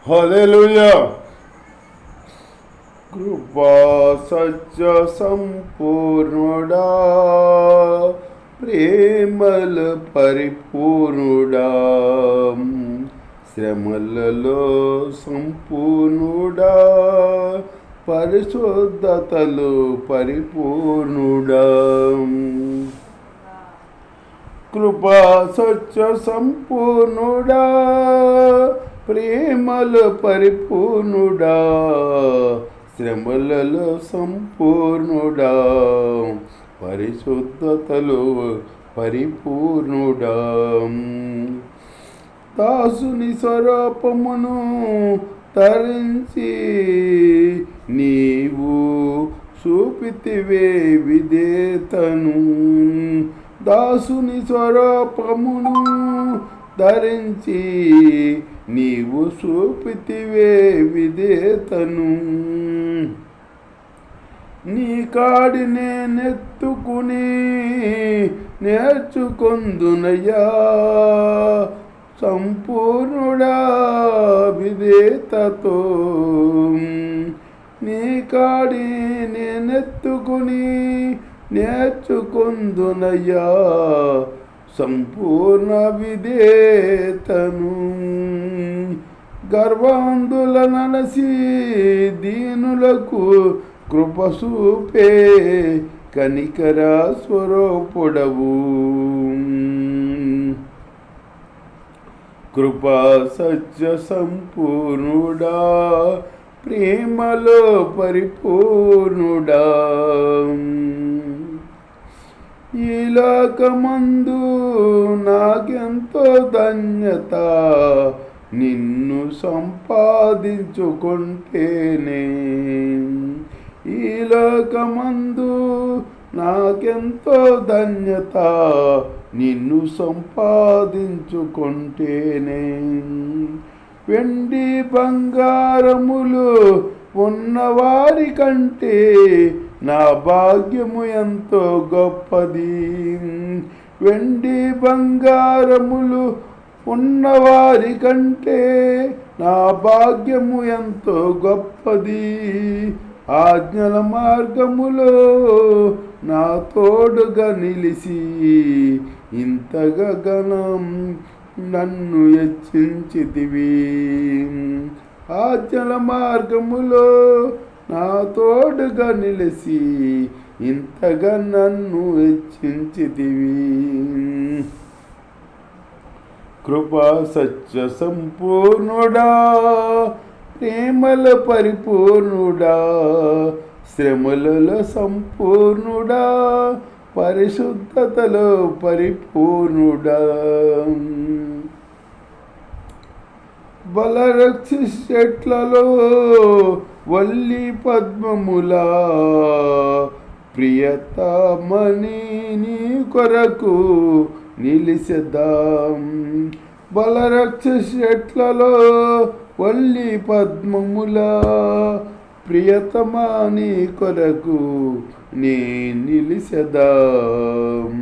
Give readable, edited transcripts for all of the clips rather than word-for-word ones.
హల్లెలూయా. కృపా సత్య సంపూర్ణుడా, ప్రేమల పరిపూర్ణుడా, శ్రమలలో సంపూర్ణుడా, పరిశుద్ధతలో పరిపూర్ణుడా. కృపా సత్య సంపూర్ణుడా, ప్రేమల పరిపూర్ణుడా, శ్రమలలో సంపూర్ణుడా, పరిశుద్ధతలో పరిపూర్ణుడా. దాసుని స్వరూపమును ధరించి నీవు చూపితివే విధేయతను. దాసుని స్వరూపమును ధరించి నీవు చూపితివే విధేయతను. నీ కాడి నేనెత్తుకుని నేర్చుకొందునయ్యా, సంపూర్ణుడా విధేయతతో. నీ కాడి నేనెత్తుకుని నేర్చుకొందునయ్యా, సంపూర్ణ విధేయతను. గర్వాంధుల నలసి దీనులకు కృప చూపే కనికర స్వరూపుడవు. కృపా సత్య సంపూర్ణుడా, ప్రేమలో పరిపూర్ణుడా. ఈ లోకమందు నాకెంతో ధన్యత, నిన్ను సంపాదించుకుంటేనే. ఈ లోకమందు నాకెంతో ధన్యత, నిన్ను సంపాదించుకుంటేనే. వెండి బంగారములు ఉన్నవారి కంటే నా భాగ్యము ఎంతో గొప్పది. వెండి బంగారములు ఉన్నవారి కంటే నా భాగ్యము ఎంతో గొప్పది. ఆజ్ఞల మార్గములో నా తోడుగా నిలిచి ఇంతగా ఘనం నన్ను హెచ్చించితివి. ఆజ్ఞల మార్గములో నా తోడుగా నిలిచి ఇంతగా నన్ను హెచ్చించితివి. కృపా సత్య సంపూర్ణుడా, ప్రేమల పరిపూర్ణుడా, శ్రమలలో సంపూర్ణుడా, పరిశుద్ధతలో పరిపూర్ణుడా. బలరక్షి చెట్లలో వల్లి పద్మములా, ప్రియతమని నీ కొరకు నిలిచెదాం. బలరక్ష చెట్లలో వల్లి పద్మములా, ప్రియతమా నీ కొరకు నే నిలిచెదాం.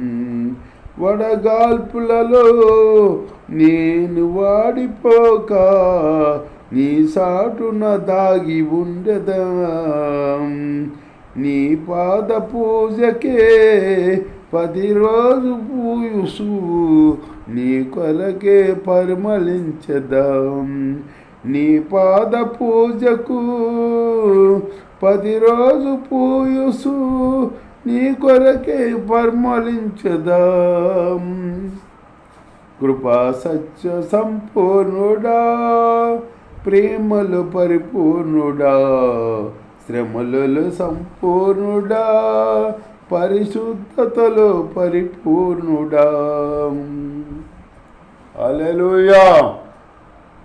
వడగాల్పులలో నేను వాడిపోక నీ సాటున దాగి ఉండదా. నీ పాద పూజకే 10 రోజు పూయుసు నీ కొలకే పరిమళించదాం. నీ పాద పూజకు 10 రోజు పూయుసు నీ కొరకే పరిమళించదాం. కృపా సత్య సంపూర్ణుడా, ప్రేమలు పరిపూర్ణుడా, శ్రమలలో సంపూర్ణుడా, పరిశుద్ధతలో పరిపూర్ణుడా. హల్లెలూయా.